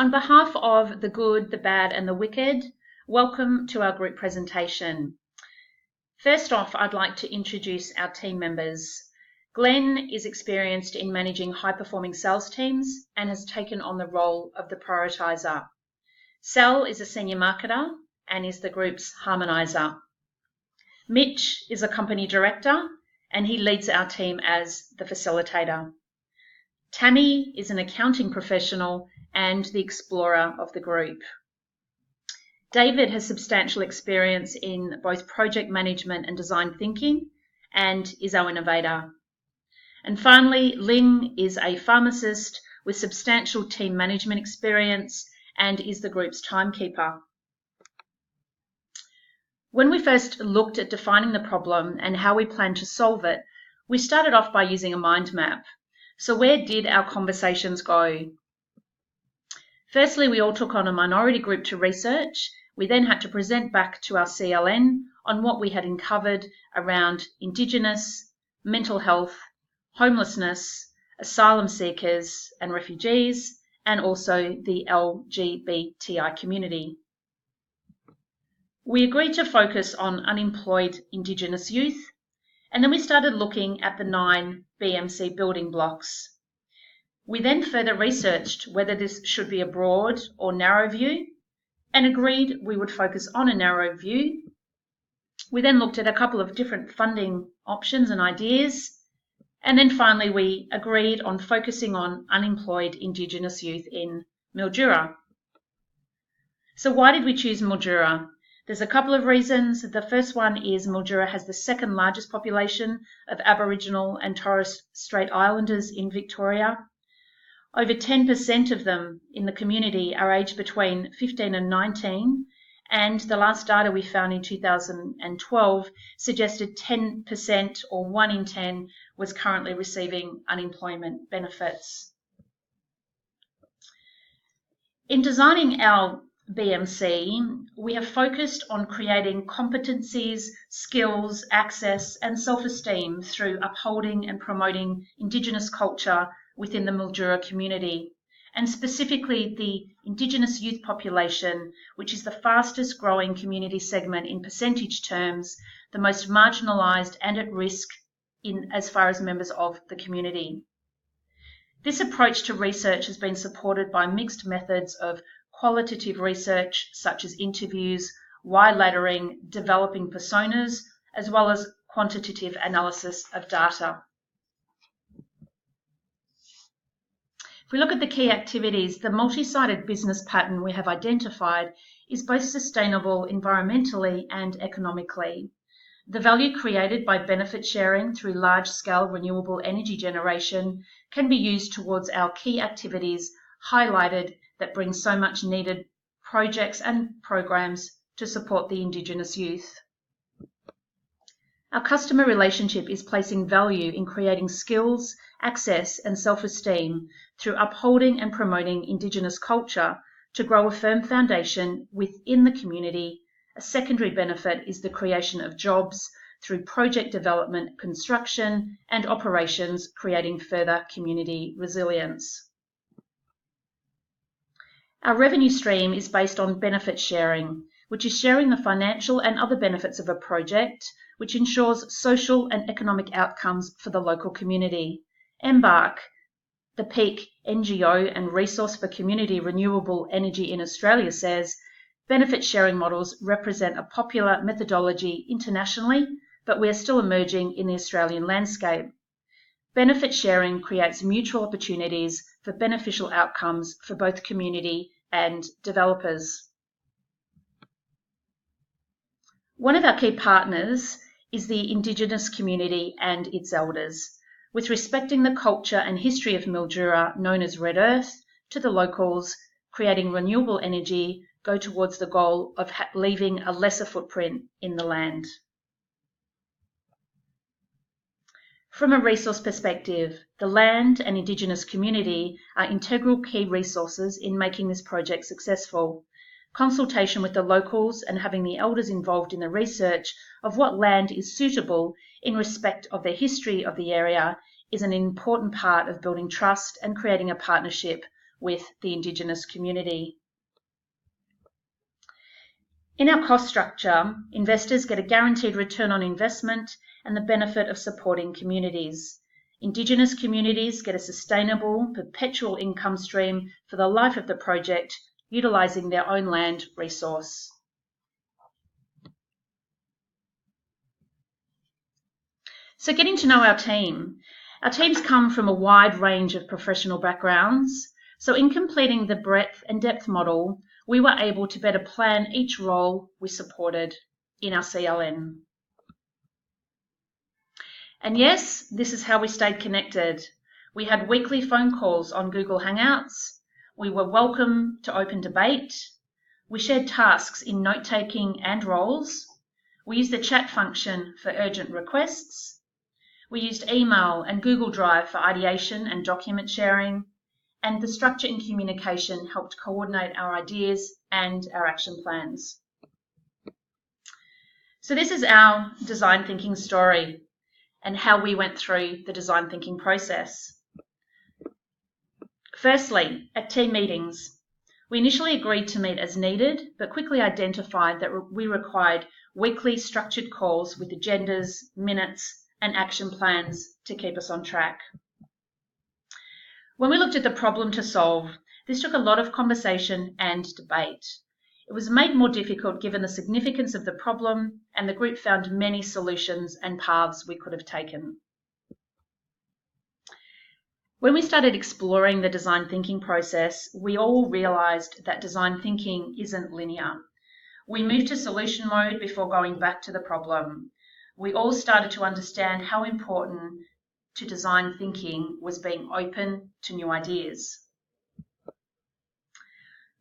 On behalf of the good, the bad and the wicked, welcome to our group presentation. First off, I'd like to introduce our team members. Glenn is experienced in managing high-performing sales teams and has taken on the role of the prioritiser. Sal is a senior marketer and is the group's harmoniser. Mitch is a company director and he leads our team as the facilitator. Tammy is an accounting professional and the explorer of the group. David has substantial experience in both project management and design thinking and is our innovator. And finally, Ling is a pharmacist with substantial team management experience and is the group's timekeeper. When we first looked at defining the problem and how we plan to solve it, we started off by using a mind map. So where did our conversations go? Firstly, we all took on a minority group to research. We then had to present back to our CLN on what we had uncovered around Indigenous, mental health, homelessness, asylum seekers and refugees, and also the LGBTI community. We agreed to focus on unemployed Indigenous youth, and then we started looking at the 9 BMC building blocks. We then further researched whether this should be a broad or narrow view and agreed we would focus on a narrow view. We then looked at a couple of different funding options and ideas, and then finally we agreed on focusing on unemployed Indigenous youth in Mildura. So why did we choose Mildura? There's a couple of reasons. The first one is Mildura has the second largest population of Aboriginal and Torres Strait Islanders in Victoria. Over 10% of them in the community are aged between 15 and 19, and the last data we found in 2012 suggested 10% or 1 in 10 was currently receiving unemployment benefits. In designing our BMC, we have focused on creating competencies, skills, access and self-esteem through upholding and promoting Indigenous culture within the Mildura community, and specifically the Indigenous youth population, which is the fastest growing community segment in percentage terms, the most marginalised and at risk as far as members of the community. This approach to research has been supported by mixed methods of qualitative research such as interviews, wide-laddering, developing personas, as well as quantitative analysis of data. If we look at the key activities, the multi-sided business pattern we have identified is both sustainable environmentally and economically. The value created by benefit sharing through large-scale renewable energy generation can be used towards our key activities highlighted that bring so much needed projects and programs to support the Indigenous youth. Our customer relationship is placing value in creating skills, access and self-esteem through upholding and promoting Indigenous culture to grow a firm foundation within the community. A secondary benefit is the creation of jobs through project development, construction and operations, creating further community resilience. Our revenue stream is based on benefit sharing, which is sharing the financial and other benefits of a project, which ensures social and economic outcomes for the local community. Embark, the peak NGO and resource for community renewable energy in Australia, says, benefit sharing models represent a popular methodology internationally, but we are still emerging in the Australian landscape. Benefit sharing creates mutual opportunities for beneficial outcomes for both community and developers. One of our key partners is the Indigenous community and its elders, with respecting the culture and history of Mildura, known as Red Earth, to the locals, creating renewable energy, go towards the goal of leaving a lesser footprint in the land. From a resource perspective, the land and Indigenous community are integral key resources in making this project successful. Consultation with the locals and having the elders involved in the research of what land is suitable in respect of the history of the area is an important part of building trust and creating a partnership with the Indigenous community. In our cost structure, investors get a guaranteed return on investment and the benefit of supporting communities. Indigenous communities get a sustainable, perpetual income stream for the life of the project, utilising their own land resource. So getting to know our team. Our teams come from a wide range of professional backgrounds. So in completing the breadth and depth model, we were able to better plan each role we supported in our CLN. And yes, this is how we stayed connected. We had weekly phone calls on Google Hangouts. We were welcome to open debate. We shared tasks in note-taking and roles. We used the chat function for urgent requests. We used email and Google Drive for ideation and document sharing. And the structure in communication helped coordinate our ideas and our action plans. So this is our design thinking story and how we went through the design thinking process. Firstly, at team meetings, we initially agreed to meet as needed, but quickly identified that we required weekly structured calls with agendas, minutes, and action plans to keep us on track. When we looked at the problem to solve, this took a lot of conversation and debate. It was made more difficult given the significance of the problem, and the group found many solutions and paths we could have taken. When we started exploring the design thinking process, we all realised that design thinking isn't linear. We moved to solution mode before going back to the problem. We all started to understand how important to design thinking was being open to new ideas.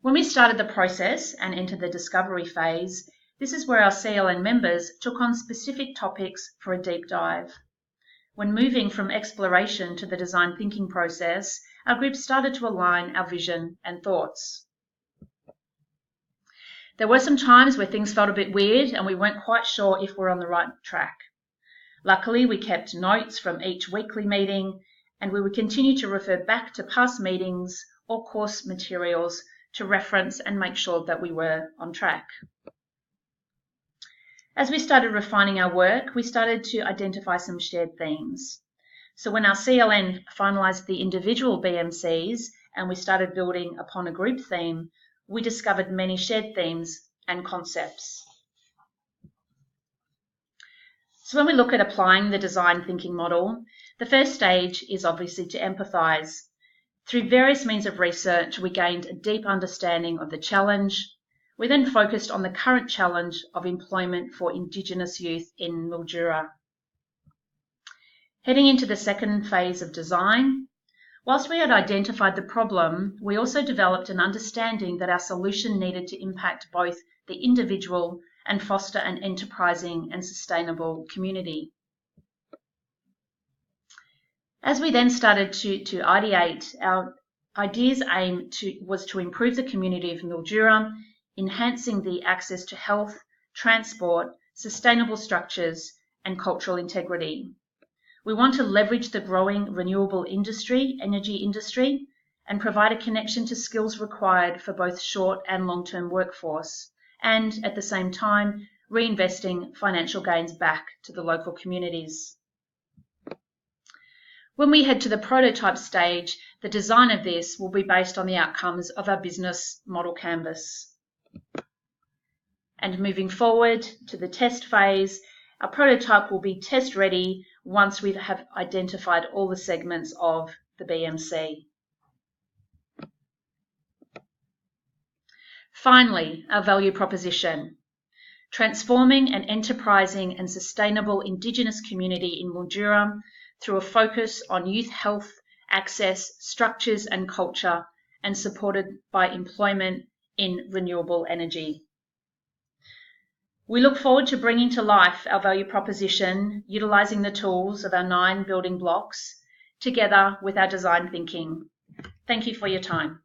When we started the process and entered the discovery phase, this is where our CLN members took on specific topics for a deep dive. When moving from exploration to the design thinking process, our group started to align our vision and thoughts. There were some times where things felt a bit weird and we weren't quite sure if we're on the right track. Luckily, we kept notes from each weekly meeting, and we would continue to refer back to past meetings or course materials to reference and make sure that we were on track. As we started refining our work, we started to identify some shared themes. So when our CLN finalised the individual BMCs and we started building upon a group theme, we discovered many shared themes and concepts. So when we look at applying the design thinking model, the first stage is obviously to empathise. Through various means of research, we gained a deep understanding of the challenge. We then focused on the current challenge of employment for Indigenous youth in Mildura. Heading into the second phase of design, whilst we had identified the problem, we also developed an understanding that our solution needed to impact both the individual and foster an enterprising and sustainable community. As we then started to ideate, our idea's aim was to improve the community of Mildura, enhancing the access to health, transport, sustainable structures, and cultural integrity. We want to leverage the growing renewable energy industry, and provide a connection to skills required for both short and long-term workforce, and at the same time, reinvesting financial gains back to the local communities. When we head to the prototype stage, the design of this will be based on the outcomes of our business model canvas. And moving forward to the test phase, our prototype will be test ready once we have identified all the segments of the BMC. Finally, our value proposition. Transforming an enterprising and sustainable Indigenous community in Mildura through a focus on youth health, access, structures and culture, and supported by employment in renewable energy. We look forward to bringing to life our value proposition, utilising the tools of our 9 building blocks, together with our design thinking. Thank you for your time.